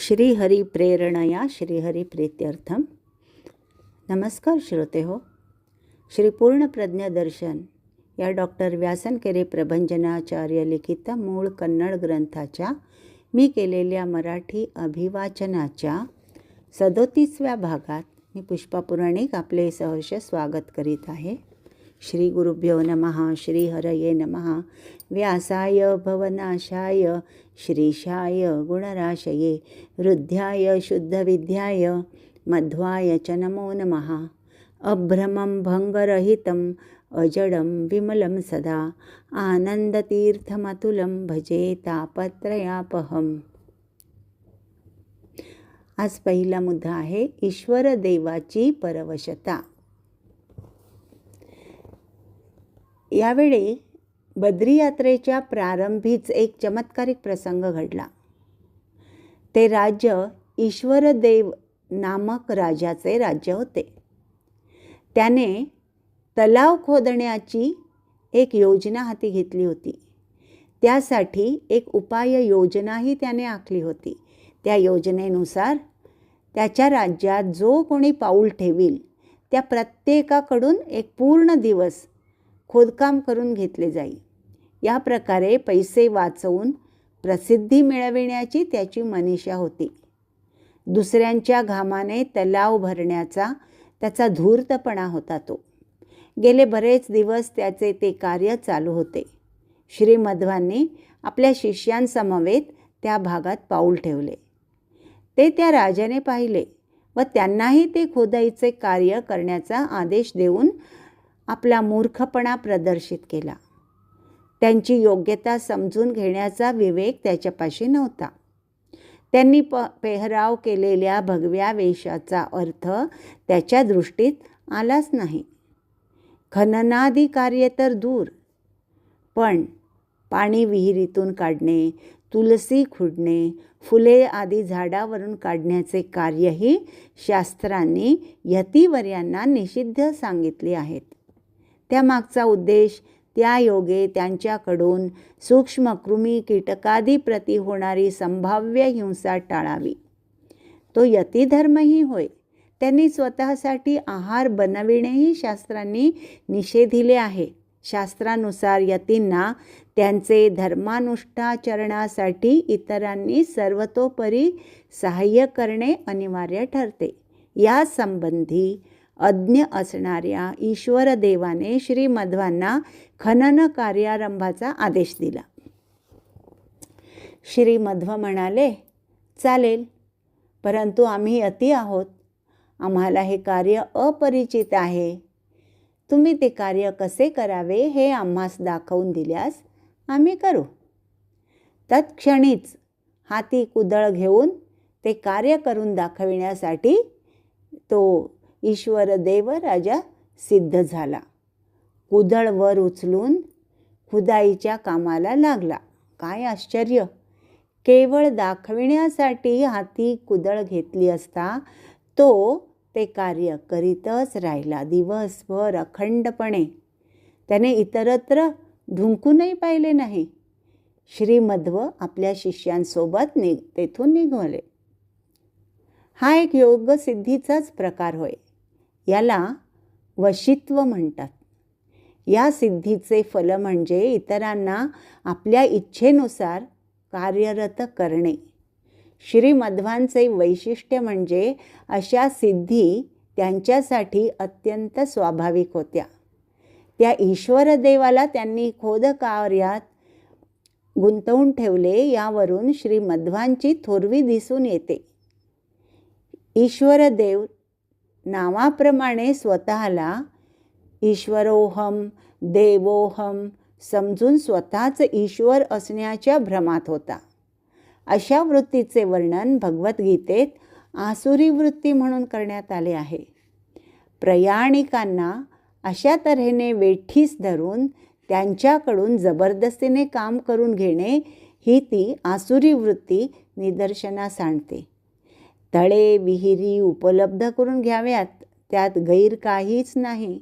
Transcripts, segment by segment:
श्रीहरी प्रेरणया श्रीहरी प्रीत्यर्थम. नमस्कार श्रोते हो. श्री पूर्णप्रज्ञ दर्शन या डॉक्टर व्यासनकेरे प्रभंजनाचार्य लिखित मूळ कन्नड ग्रंथाच्या मी केलेल्या मराठी अभिवाचनाच्या 37व्या भागात मी पुष्पा पुराणिक आपले सहर्ष स्वागत करीत आहे. श्री गुरुभ्यो नमः. श्री हरये नमः. व्यासाय भवनाशाय श्रीशाय गुणराशये रुद्ध्याय शुद्धविद्याय मध्वाय च नमो नमः. अभ्रमं भंगरहितं अजडं विमलं सदा आनंदतीर्थमतुलं भजे तापत्रयापहम्. आज पहिला मुद्दा आहे ईश्वर देवाची परवशता. यावेळी बद्री यात्रेच्या प्रारंभीच एक चमत्कारिक प्रसंग घडला. ते राज्य ईश्वरदेव नामक राजाचे राज्य होते. त्याने तलाव खोदण्याची एक योजना हाती घेतली होती. त्यासाठी एक उपाय योजनाही त्याने आखली होती. त्या योजनेनुसार त्याच्या राज्यात जो कोणी पाऊल ठेवील त्या प्रत्येकाकडून एक पूर्ण दिवस खोदकाम करून घेतले जाईल. या प्रकारे पैसे वाचवून प्रसिद्धी मिळविण्याची त्याची मनीषा होती. दुसऱ्यांच्या घामाने तलाव भरण्याचा त्याचा धूर्तपणा होता. तो गेले बरेच दिवस त्याचे ते कार्य चालू होते. श्री मध्वांनी आपल्या शिष्यांसमवेत त्या भागात पाऊल ठेवले. ते त्या राजाने पाहिले व त्यांनाही ते खोदाईचे कार्य करण्याचा आदेश देऊन आपला मूर्खपणा प्रदर्शित केला. त्यांची योग्यता समजून घेण्याचा विवेक त्याच्यापाशी नव्हता. त्यांनी पेहराव केलेल्या भगव्या वेशाचा अर्थ त्याच्या दृष्टीत आलाच नाही. खननादी कार्य तर दूर, पण पाणी विहिरीतून काढणे, तुलसी खुडणे, फुले आदी झाडावरून काढण्याचे कार्यही शास्त्रांनी यतिवर्यांना निषिद्ध सांगितले आहेत. त्यामागचा उद्देश त्या योगे त्यांच्याकडून सूक्ष्म कृमी कीटकादी प्रती होणारी संभाव्य हिंसा टाळावी. तो यतिधर्मही होय. त्यांनी स्वतःसाठी आहार बनविणेही शास्त्रांनी निषेधिले आहे. शास्त्रानुसार यतींना त्यांचे धर्मानुष्ठाचरणासाठी इतरांनी सर्वतोपरी सहाय्य करणे अनिवार्य ठरते. या संबंधी अज्ञ असणाऱ्या ईश्वर देवाने श्री मध्वांना खनन कार्यारंभाचा आदेश दिला. श्री मध्व म्हणाले, चालेल, परंतु आम्ही यती आहोत. आम्हाला हे कार्य अपरिचित आहे. तुम्ही ते कार्य कसे करावे हे आम्हास दाखवून दिल्यास आम्ही करू. तत्क्षणीच हाती कुदळ घेऊन ते कार्य करून दाखविण्यासाठी तो ईश्वर देव राजा सिद्ध झाला. कुदळ वर उचलून खुदाईच्या कामाला लागला. काय आश्चर्य! केवळ दाखविण्यासाठी हाती कुदळ घेतली असता तो ते कार्य करीतच राहिला. दिवसभर अखंडपणे. त्याने इतरत्र ढुंकूनही पाहिले नाही. श्री मध्व आपल्या शिष्यांसोबत तेथून निघाले. हा एक योगसिद्धीचाच प्रकार होय. याला वशित्व म्हणतात. या सिद्धीचे फल म्हणजे इतरांना आपल्या इच्छेनुसार कार्यरत करणे. श्री मध्वांचे वैशिष्ट्य म्हणजे अशा सिद्धी त्यांच्यासाठी अत्यंत स्वाभाविक होत्या. त्या ईश्वर देवाला त्यांनी खोदकार्यात गुंतवून ठेवले. यावरून श्री मध्वांची थोरवी दिसून येते. ईश्वर देव नावाप्रमाणे स्वतःला ईश्वरोहम देवोहम समजून स्वतःच ईश्वर असण्याच्या भ्रमात होता. अशा वृत्तीचे वर्णन भगवद्गीतेत आसुरी वृत्ती म्हणून करण्यात आले आहे. प्रयाणिकांना अशा तऱ्हेने वेठीस धरून त्यांच्याकडून जबरदस्तीने काम करून घेणे ही ती आसुरी वृत्ती निदर्शनास आणते. तळे विहिरी उपलब्ध करून घ्याव्यात, त्यात गैर काहीच नाही.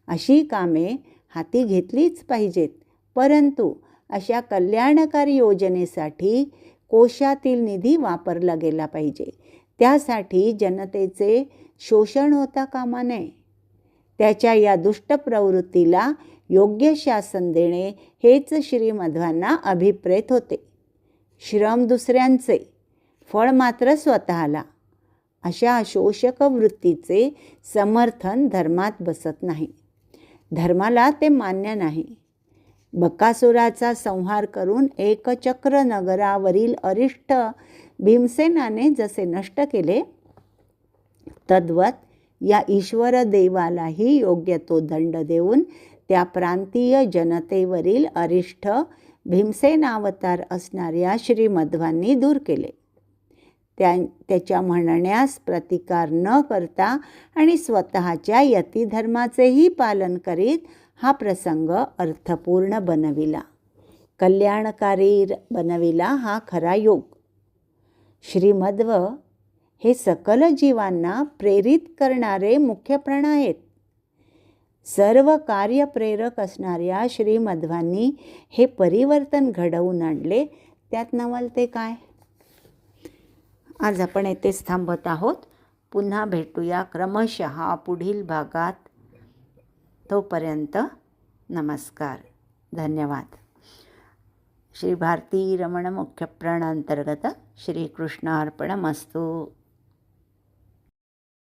अशी कामे हाती घेतलीच पाहिजेत. परंतु अशा कल्याणकारी योजनेसाठी कोशातील निधी वापरला गेला पाहिजे. त्यासाठी जनतेचे शोषण होता कामा नये. त्याच्या या दुष्ट प्रवृत्तीला योग्य शासन देणे हेच श्रीमध्वांना अभिप्रेत होते. श्रम दुसऱ्यांचे, फळ मात्र स्वतःला, अशा शोषक वृत्तीचे समर्थन धर्मात बसत नाही. धर्माला ते मान्य नाही. बकासुराचा संहार करून एकचक्र नगरावरील अरिष्ट भीमसेनाने जसे नष्ट केले, तद्वत या ईश्वर देवालाही योग्य तो दंड देऊन त्या प्रांतीय जनतेवरील अरिष्ट भीमसेनावतार असणाऱ्या श्रीमध्वांनी दूर केले. त्याच्या म्हणण्यास प्रतिकार न करता आणि स्वतःच्या यतिधर्माचेही पालन करीत हा प्रसंग अर्थपूर्ण बनविला, कल्याणकारी बनविला हा खरा योग. श्रीमध्व हे सकल जीवांना प्रेरित करणारे मुख्य प्राण आहेत. सर्व कार्यप्रेरक असणाऱ्या श्रीमध्वांनी हे परिवर्तन घडवून आणले. त्यात नवलते काय? आज आपण येथेच थांबत आहोत. पुन्हा भेटूया क्रमशः पुढील भागात. तोपर्यंत नमस्कार, धन्यवाद. श्री भारती रमण मुख्य प्राण अंतर्गत श्रीकृष्णार्पणमस्तु.